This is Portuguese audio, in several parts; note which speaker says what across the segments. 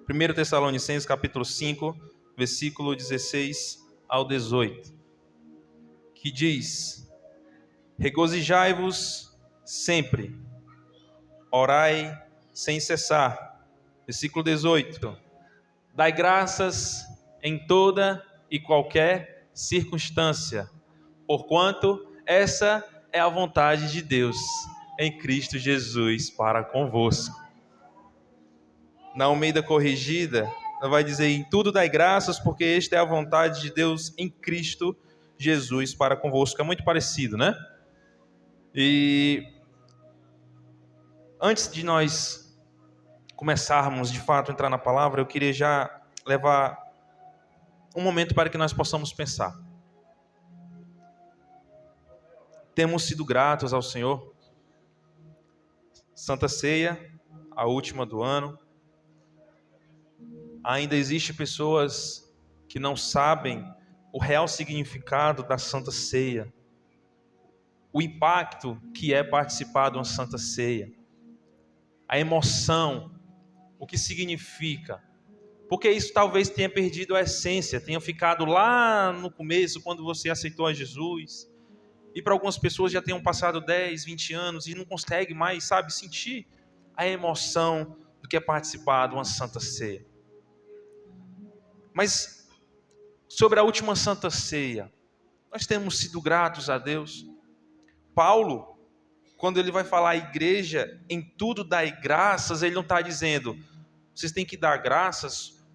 Speaker 1: 1 Tessalonicenses capítulo 5, versículo 16 ao 18, que diz: regozijai-vos sempre, orai sem cessar. Versículo 18, dai graças em toda e qualquer circunstância, porquanto essa é a vontade de Deus em Cristo Jesus para convosco. Na Almeida Corrigida, ela vai dizer: em tudo dai graças, porque esta é a vontade de Deus em Cristo Jesus para convosco. É muito parecido, né? E antes de nós começarmos de fato a entrar na palavra, eu queria já levar um momento para que nós possamos pensar. Temos sido gratos ao Senhor? Santa Ceia, a última do ano. Ainda existem pessoas que não sabem o real significado da Santa Ceia, o impacto que é participar de uma Santa Ceia, a emoção, o que significa, porque isso talvez tenha perdido a essência, tenha ficado lá no começo, quando você aceitou a Jesus, e para algumas pessoas já tenham passado 10, 20 anos e não consegue mais, sentir a emoção do que é participar de uma Santa Ceia. Mas sobre a última Santa Ceia, nós temos sido gratos a Deus. Paulo, quando ele vai falar à igreja, em tudo dai graças, ele não está dizendo, vocês têm que dar graças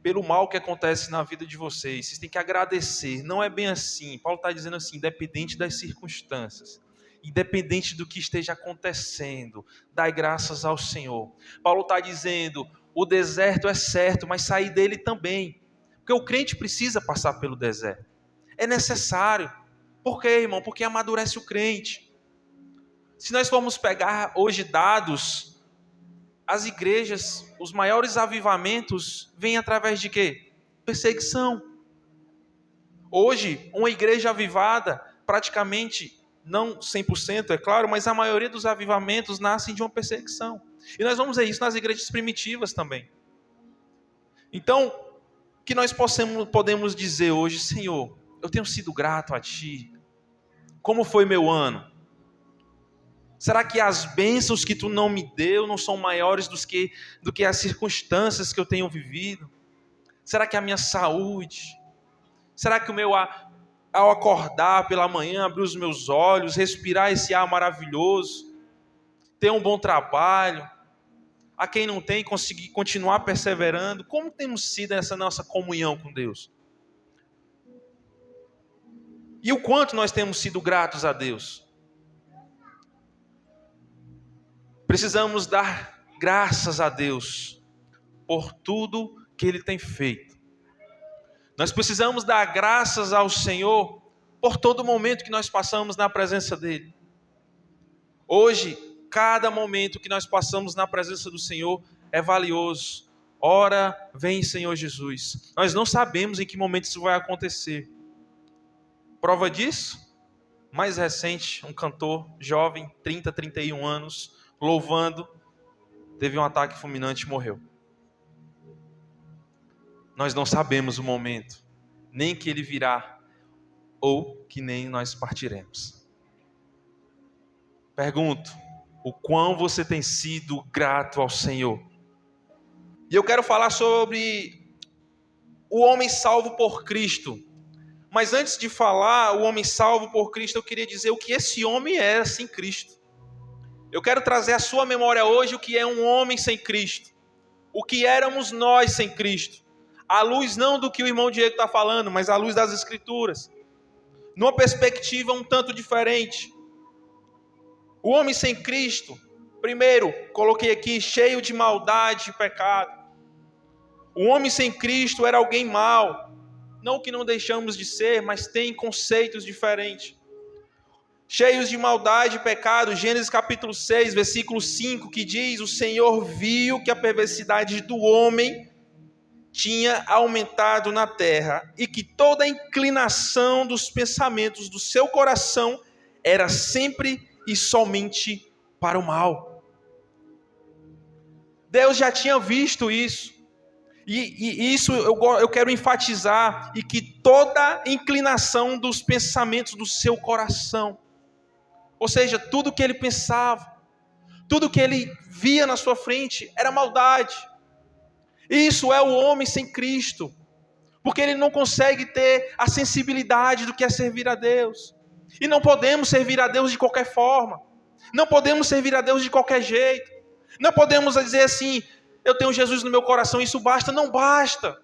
Speaker 1: pelo mal que acontece na vida de vocês têm que agradecer. Não é bem assim. Paulo está dizendo assim, independente das circunstâncias, independente do que esteja acontecendo, dai graças ao Senhor. Paulo está dizendo, o deserto é certo, mas sair dele também. Porque o crente precisa passar pelo deserto. É necessário. Por quê, irmão? Porque amadurece o crente. Se nós formos pegar hoje dados, as igrejas, os maiores avivamentos vêm através de quê? Perseguição. Hoje, uma igreja avivada, praticamente, não 100%, é claro, mas a maioria dos avivamentos nascem de uma perseguição. E nós vamos ver isso nas igrejas primitivas também. Então, que nós podemos dizer hoje, Senhor, eu tenho sido grato a Ti. Como foi meu ano? Será que as bênçãos que Tu não me deu não são maiores do que as circunstâncias que eu tenho vivido? Será que a minha saúde? Será que ao acordar pela manhã, abrir os meus olhos, respirar esse ar maravilhoso, ter um bom trabalho, a quem não tem, conseguir continuar perseverando? Como temos sido essa nossa comunhão com Deus? E o quanto nós temos sido gratos a Deus? Precisamos dar graças a Deus por tudo que Ele tem feito. Nós precisamos dar graças ao Senhor por todo momento que nós passamos na presença dEle. Hoje, cada momento que nós passamos na presença do Senhor é valioso. Ora, vem Senhor Jesus. Nós não sabemos em que momento isso vai acontecer. Prova disso? Mais recente, um cantor jovem, 30, 31 anos, louvando, teve um ataque fulminante e morreu. Nós não sabemos o momento, nem que ele virá, ou que nem nós partiremos. Pergunto, o quão você tem sido grato ao Senhor? E eu quero falar sobre o homem salvo por Cristo. Mas antes de falar o homem salvo por Cristo, eu queria dizer o que esse homem era sem Cristo. Eu quero trazer à sua memória hoje o que é um homem sem Cristo. O que éramos nós sem Cristo. À luz não do que o irmão Diego está falando, mas à luz das Escrituras. Numa perspectiva um tanto diferente. O homem sem Cristo, primeiro, coloquei aqui, cheio de maldade e pecado. O homem sem Cristo era alguém mau. Não que não deixamos de ser, mas tem conceitos diferentes. Cheios de maldade e pecado, Gênesis capítulo 6, versículo 5, que diz, o Senhor viu que a perversidade do homem tinha aumentado na terra, e que toda a inclinação dos pensamentos do seu coração era sempre e somente para o mal. Deus já tinha visto isso. E isso eu quero enfatizar, e que toda inclinação dos pensamentos do seu coração, ou seja, tudo que ele pensava, tudo que ele via na sua frente era maldade. Isso é o homem sem Cristo, porque ele não consegue ter a sensibilidade do que é servir a Deus. E não podemos servir a Deus de qualquer forma, não podemos servir a Deus de qualquer jeito, não podemos dizer assim: eu tenho Jesus no meu coração, isso basta. Não basta.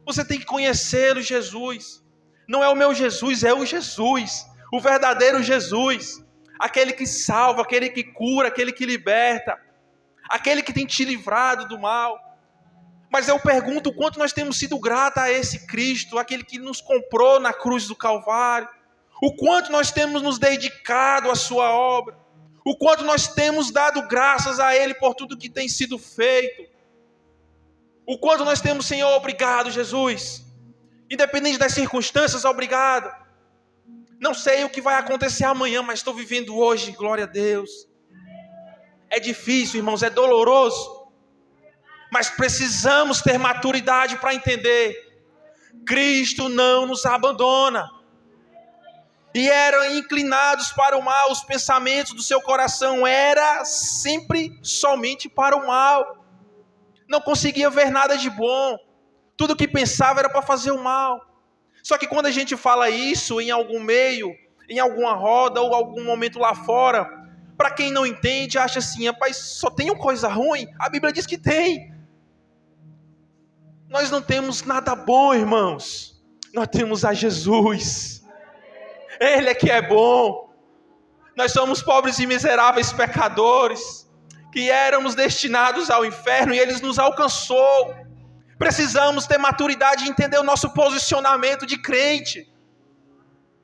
Speaker 1: Você tem que conhecer o Jesus. Não é o meu Jesus, é o Jesus, o verdadeiro Jesus, aquele que salva, aquele que cura, aquele que liberta, aquele que tem te livrado do mal. Mas eu pergunto, o quanto nós temos sido gratos a esse Cristo, aquele que nos comprou na cruz do Calvário, o quanto nós temos nos dedicado à sua obra, o quanto nós temos dado graças a Ele por tudo que tem sido feito. O quanto nós temos, Senhor, obrigado, Jesus. Independente das circunstâncias, obrigado. Não sei o que vai acontecer amanhã, mas estou vivendo hoje, glória a Deus. É difícil, irmãos, é doloroso. Mas precisamos ter maturidade para entender. Cristo não nos abandona. E eram inclinados para o mal, os pensamentos do seu coração eram sempre somente para o mal. Não conseguia ver nada de bom. Tudo que pensava era para fazer o mal. Só que quando a gente fala isso em algum meio, em alguma roda ou algum momento lá fora, para quem não entende, acha assim: rapaz, só tem uma coisa ruim? A Bíblia diz que tem. Nós não temos nada bom, irmãos. Nós temos a Jesus. Ele é que é bom. Nós somos pobres e miseráveis pecadores, que éramos destinados ao inferno, e Ele nos alcançou. Precisamos ter maturidade e entender o nosso posicionamento de crente.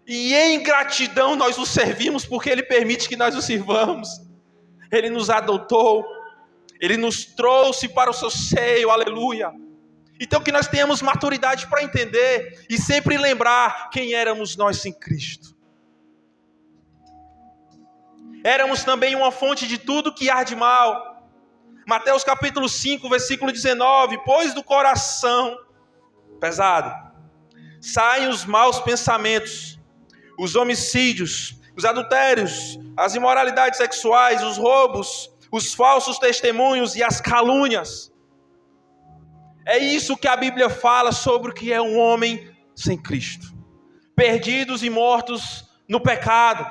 Speaker 1: E em gratidão nós o servimos, porque Ele permite que nós o sirvamos. Ele nos adotou, Ele nos trouxe para o seu seio, aleluia. Então que nós tenhamos maturidade para entender e sempre lembrar quem éramos nós sem Cristo. Éramos também uma fonte de tudo que há de mal. Mateus capítulo 5, versículo 19. Pois do coração, pesado, saem os maus pensamentos, os homicídios, os adultérios, as imoralidades sexuais, os roubos, os falsos testemunhos e as calúnias. É isso que a Bíblia fala sobre o que é um homem sem Cristo. Perdidos e mortos no pecado.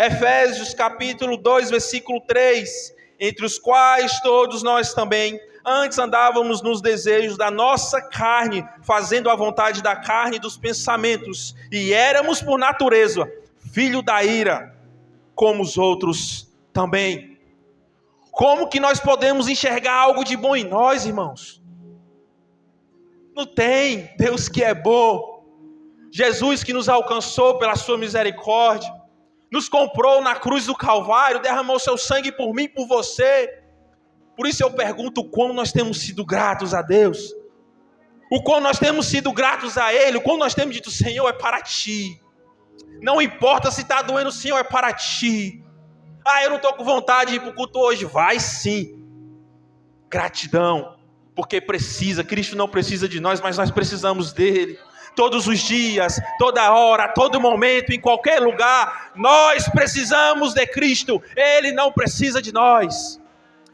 Speaker 1: Efésios capítulo 2, versículo 3. Entre os quais todos nós também antes andávamos nos desejos da nossa carne, fazendo a vontade da carne e dos pensamentos. E éramos por natureza filho da ira, como os outros também. Como que nós podemos enxergar algo de bom em nós, irmãos? Não tem. Deus que é bom, Jesus que nos alcançou pela sua misericórdia, nos comprou na cruz do Calvário, derramou seu sangue por mim e por você. Por isso eu pergunto, o quão nós temos sido gratos a Deus, o quão nós temos sido gratos a Ele, o quão nós temos dito: Senhor, é para Ti. Não importa se está doendo, Senhor, é para Ti. Eu não estou com vontade de ir para o culto hoje. Vai sim. Gratidão, porque precisa. Cristo não precisa de nós, mas nós precisamos dele. Todos os dias, toda hora, todo momento, em qualquer lugar, nós precisamos de Cristo. Ele não precisa de nós.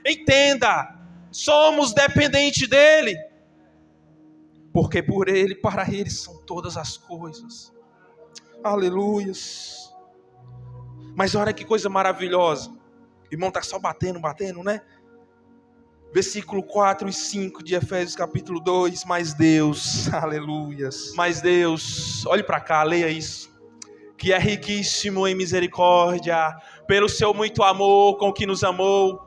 Speaker 1: Entenda, somos dependentes dele, porque por ele, para ele são todas as coisas. Aleluias. Mas olha que coisa maravilhosa. O irmão está só batendo, né? Versículo 4 e 5 de Efésios capítulo 2. Mas Deus, aleluias. Mas Deus, olhe para cá, leia isso. Que é riquíssimo em misericórdia, pelo seu muito amor com que nos amou.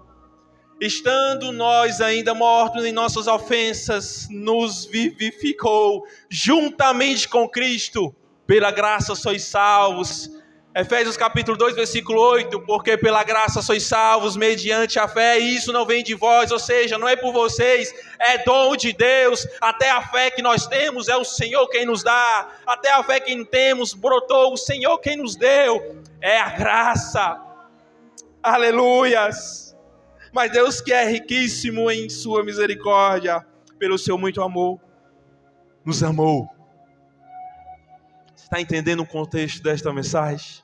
Speaker 1: Estando nós ainda mortos em nossas ofensas, nos vivificou juntamente com Cristo. Pela graça sois salvos. Efésios capítulo 2, versículo 8, porque pela graça sois salvos mediante a fé, e isso não vem de vós, ou seja, não é por vocês, é dom de Deus. Até a fé que nós temos é o Senhor quem nos dá, até a fé que temos brotou o Senhor quem nos deu, é a graça. Aleluias. Mas Deus, que é riquíssimo em sua misericórdia, pelo seu muito amor, nos amou. Você está entendendo o contexto desta mensagem?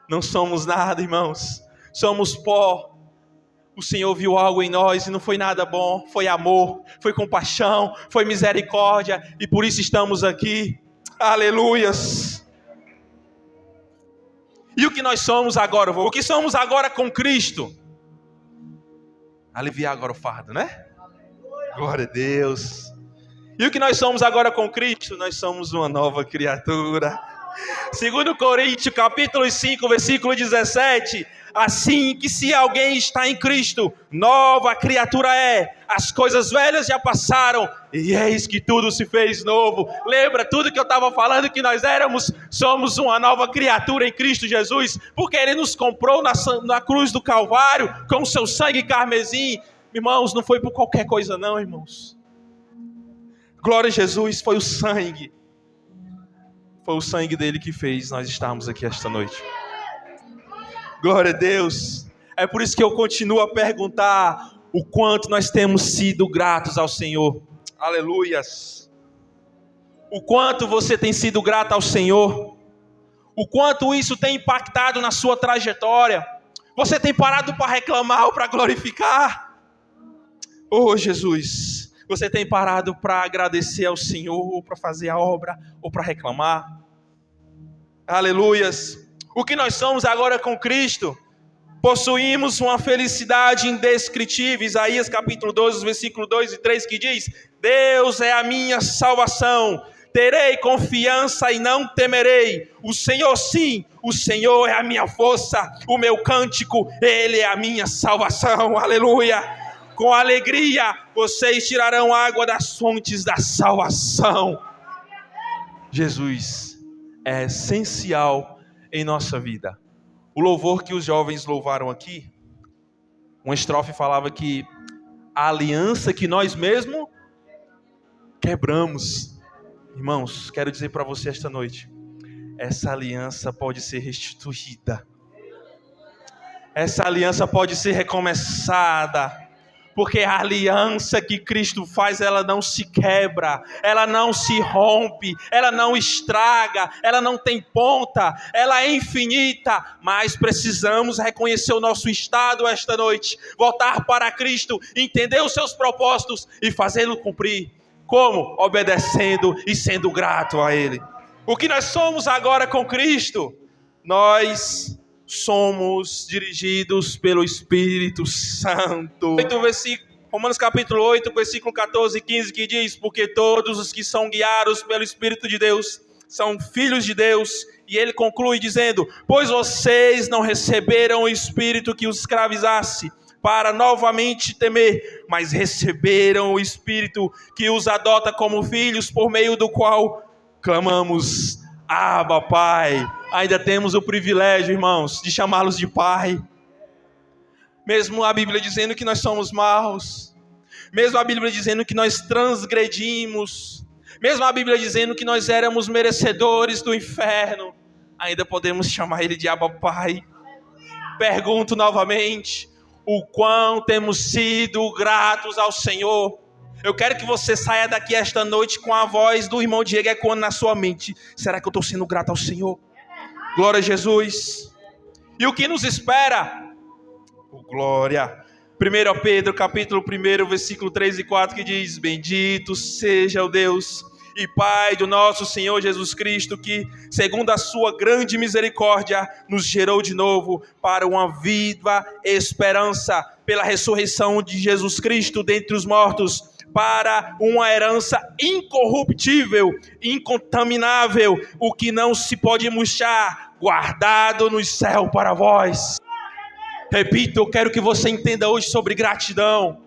Speaker 1: Não somos nada, irmãos. Somos pó. O Senhor viu algo em nós e não foi nada bom. Foi amor, foi compaixão, foi misericórdia. E por isso estamos aqui. Aleluias. E o que nós somos agora? O que somos agora com Cristo? Aliviar agora o fardo, né? Glória a Deus. E o que nós somos agora com Cristo? Nós somos uma nova criatura. 2 Coríntios capítulo 5, versículo 17. Assim que se alguém está em Cristo, nova criatura é. As coisas velhas já passaram, e eis que tudo se fez novo. Lembra tudo que eu estava falando que nós éramos? Somos uma nova criatura em Cristo Jesus, porque Ele nos comprou na cruz do Calvário, com o seu sangue carmesim. Irmãos, não foi por qualquer coisa não, irmãos. Glória a Jesus, foi o sangue. Foi o sangue dele que fez nós estarmos aqui esta noite. Glória a Deus. É por isso que eu continuo a perguntar o quanto nós temos sido gratos ao Senhor. Aleluias. O quanto você tem sido grato ao Senhor. O quanto isso tem impactado na sua trajetória. Você tem parado para reclamar ou para glorificar? Oh, Jesus. Você tem parado para agradecer ao Senhor, ou para fazer a obra, ou para reclamar? Aleluias. O que nós somos agora com Cristo? Possuímos uma felicidade indescritível. Isaías capítulo 12, versículo 2 e 3, que diz: Deus é a minha salvação. Terei confiança e não temerei. O Senhor sim, o Senhor é a minha força. O meu cântico, Ele é a minha salvação. Aleluia. Com alegria vocês tirarão água das fontes da salvação. Jesus é essencial em nossa vida. O louvor que os jovens louvaram aqui, uma estrofe falava que a aliança que nós mesmos quebramos. Irmãos, quero dizer para você esta noite, essa aliança pode ser restituída. Essa aliança pode ser recomeçada. Porque a aliança que Cristo faz, ela não se quebra, ela não se rompe, ela não estraga, ela não tem ponta, ela é infinita. Mas precisamos reconhecer o nosso estado esta noite, voltar para Cristo, entender os seus propósitos e fazê-lo cumprir. Como? Obedecendo e sendo grato a Ele. O que nós somos agora com Cristo? Nós somos dirigidos pelo Espírito Santo. Romanos capítulo 8, versículo 14 e 15, que diz: porque todos os que são guiados pelo Espírito de Deus são filhos de Deus. E ele conclui dizendo: pois vocês não receberam o Espírito que os escravizasse para novamente temer, mas receberam o Espírito que os adota como filhos, por meio do qual clamamos: Abba, Pai. Ainda temos o privilégio, irmãos, de chamá-los de Pai. Mesmo a Bíblia dizendo que nós somos maus, mesmo a Bíblia dizendo que nós transgredimos, mesmo a Bíblia dizendo que nós éramos merecedores do inferno, ainda podemos chamar Ele de Abba, Pai. Pergunto novamente, o quão temos sido gratos ao Senhor. Eu quero que você saia daqui esta noite com a voz do irmão Diego ecoando na sua mente. Será que eu estou sendo grato ao Senhor? Glória a Jesus. E o que nos espera? Glória. 1 Pedro capítulo 1, versículo 3 e 4, que diz: bendito seja o Deus e Pai do nosso Senhor Jesus Cristo, que, segundo a sua grande misericórdia, nos gerou de novo para uma viva esperança, pela ressurreição de Jesus Cristo dentre os mortos, para uma herança incorruptível, incontaminável, o que não se pode murchar, guardado no céu para vós. Repito, eu quero que você entenda hoje sobre gratidão,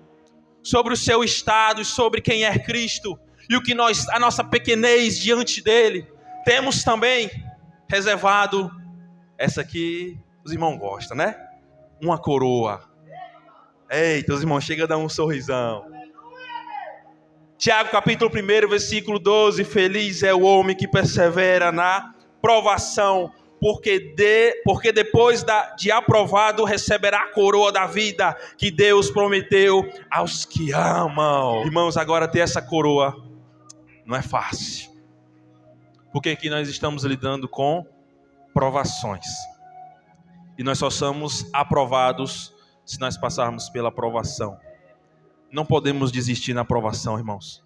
Speaker 1: sobre o seu estado, sobre quem é Cristo, e o que a nossa pequenez diante dele. Temos também reservado, essa aqui os irmãos gostam, né? Uma coroa. Eita, os irmãos chegam a dar um sorrisão. Tiago capítulo 1, versículo 12, feliz é o homem que persevera na provação, porque depois de aprovado receberá a coroa da vida que Deus prometeu aos que amam. Irmãos, agora ter essa coroa não é fácil, porque aqui nós estamos lidando com provações, e nós só somos aprovados se nós passarmos pela provação. Não podemos desistir na provação, irmãos.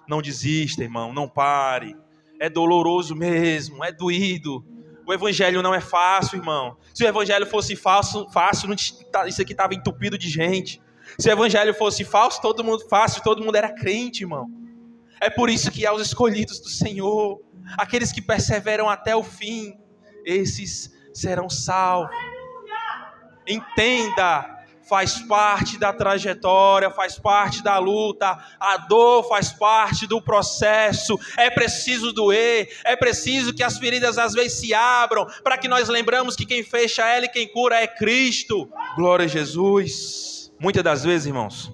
Speaker 1: Não desista, irmão, não pare. É doloroso mesmo, é doído. O evangelho não é fácil, irmão. Se o evangelho fosse fácil, isso aqui estava entupido de gente. Se o evangelho fosse fácil, todo mundo era crente, irmão. É por isso que há os escolhidos do Senhor, aqueles que perseveram até o fim, esses serão salvos. Entenda, faz parte da trajetória, faz parte da luta, a dor faz parte do processo, é preciso doer, é preciso que as feridas às vezes se abram, para que nós lembramos que quem fecha ela e quem cura é Cristo. Glória a Jesus. Muitas das vezes, irmãos,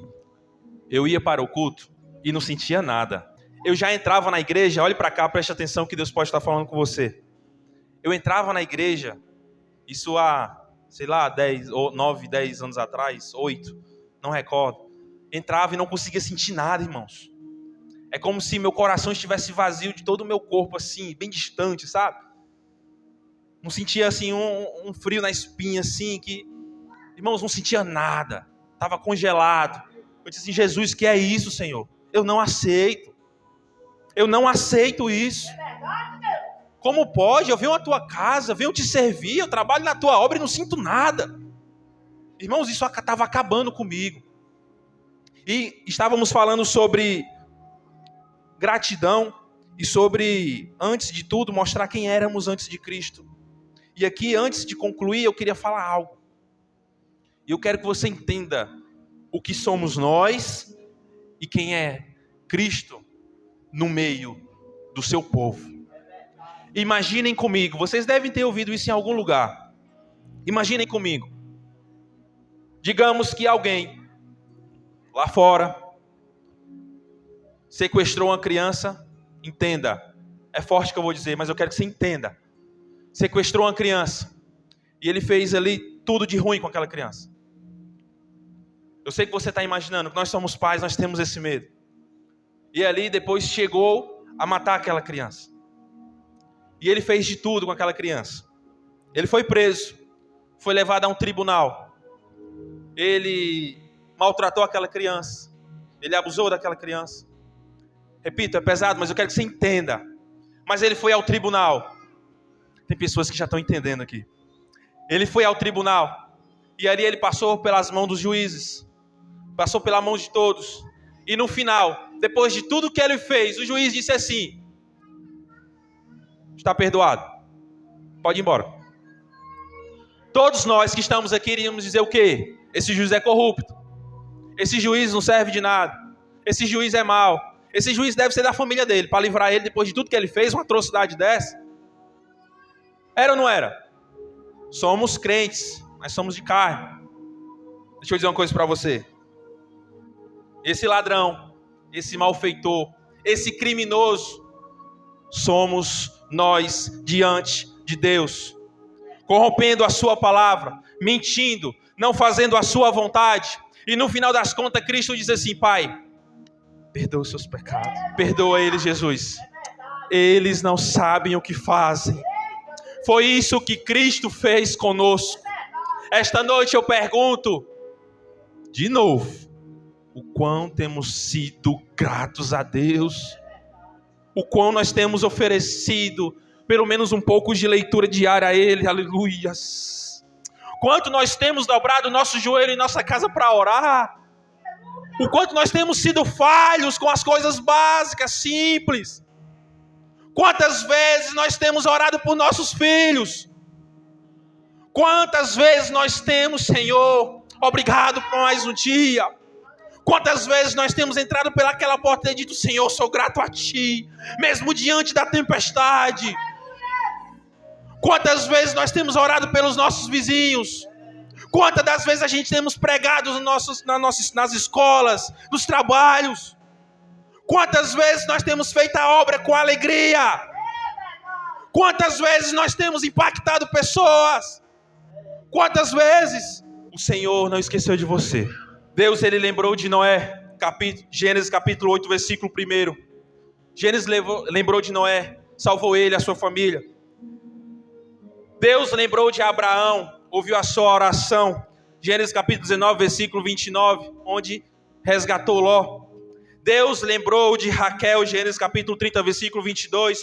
Speaker 1: eu ia para o culto e não sentia nada. Eu já entrava na igreja, olhe para cá, preste atenção que Deus pode estar falando com você. Eu entrava na igreja, isso há, 9, 10 anos atrás, 8, não recordo. Entrava e não conseguia sentir nada, irmãos. É como se meu coração estivesse vazio de todo o meu corpo, assim, bem distante, sabe? Não sentia, assim, um frio na espinha, assim, que... Irmãos, não sentia nada. Estava congelado. Eu disse assim, Jesus, que é isso, Senhor? Eu não aceito. Eu não aceito isso. Como pode? Eu venho à tua casa, venho te servir, eu trabalho na tua obra e não sinto nada. Irmãos, isso estava acabando comigo. E estávamos falando sobre gratidão e sobre, antes de tudo, mostrar quem éramos antes de Cristo. E aqui, antes de concluir, eu queria falar algo. E eu quero que você entenda o que somos nós e quem é Cristo no meio do seu povo. Imaginem comigo, vocês devem ter ouvido isso em algum lugar. Imaginem comigo. Digamos que alguém lá fora sequestrou uma criança. Entenda, é forte que eu vou dizer, mas eu quero que você entenda. Sequestrou uma criança e ele fez ali tudo de ruim com aquela criança. Eu sei que você está imaginando que nós somos pais, nós temos esse medo. E ali depois chegou a matar aquela criança. E ele fez de tudo com aquela criança. Ele foi preso, foi levado a um tribunal. Ele maltratou aquela criança. Ele abusou daquela criança. Repito, é pesado, mas eu quero que você entenda. Mas ele foi ao tribunal. Tem pessoas que já estão entendendo aqui. Ele foi ao tribunal. E ali ele passou pelas mãos dos juízes. Passou pela mão de todos. E no final, depois de tudo que ele fez, o juiz disse assim: está perdoado. Pode ir embora. Todos nós que estamos aqui iríamos dizer o quê? Esse juiz é corrupto. Esse juiz não serve de nada. Esse juiz é mau. Esse juiz deve ser da família dele, para livrar ele depois de tudo que ele fez, uma atrocidade dessa. Era ou não era? Somos crentes, mas somos de carne. Deixa eu dizer uma coisa para você. Esse ladrão, esse malfeitor, esse criminoso, somos nós diante de Deus, corrompendo a sua palavra, mentindo, não fazendo a sua vontade. E no final das contas, Cristo diz assim: Pai, perdoa os seus pecados. Perdoa eles, Jesus. Eles não sabem o que fazem. Foi isso que Cristo fez conosco. Esta noite eu pergunto, de novo, o quão temos sido gratos a Deus. O quão nós temos oferecido pelo menos um pouco de leitura diária a Ele. Aleluias. Quanto nós temos dobrado o nosso joelho em nossa casa para orar. O quanto nós temos sido falhos com as coisas básicas, simples. Quantas vezes nós temos orado por nossos filhos. Quantas vezes nós temos, Senhor, obrigado por mais um dia. Quantas vezes nós temos entrado pelaquela porta e dito: Senhor, sou grato a Ti, mesmo diante da tempestade. Quantas vezes nós temos orado pelos nossos vizinhos. Quantas das vezes a gente temos pregado nas escolas, nos trabalhos. Quantas vezes nós temos feito a obra com alegria. Quantas vezes nós temos impactado pessoas? Quantas vezes? O Senhor não esqueceu de você. Deus, ele lembrou de Noé, Gênesis capítulo 8, versículo 1. Gênesis lembrou de Noé, salvou ele, a sua família. Deus lembrou de Abraão, ouviu a sua oração. Gênesis capítulo 19, versículo 29, onde resgatou Ló. Deus lembrou de Raquel, Gênesis capítulo 30, versículo 22,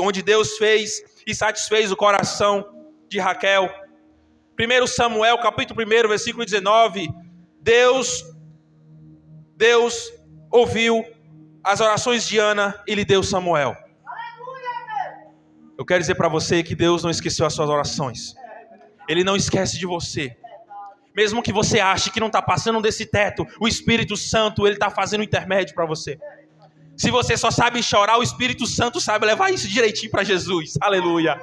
Speaker 1: onde Deus fez e satisfez o coração de Raquel. 1 Samuel, capítulo 1, versículo 19, Deus ouviu as orações de Ana e lhe deu Samuel. Eu quero dizer para você que Deus não esqueceu as suas orações. Ele não esquece de você. Mesmo que você ache que não está passando desse teto, o Espírito Santo, ele está fazendo um intermédio para você. Se você só sabe chorar, o Espírito Santo sabe levar isso direitinho para Jesus. Aleluia.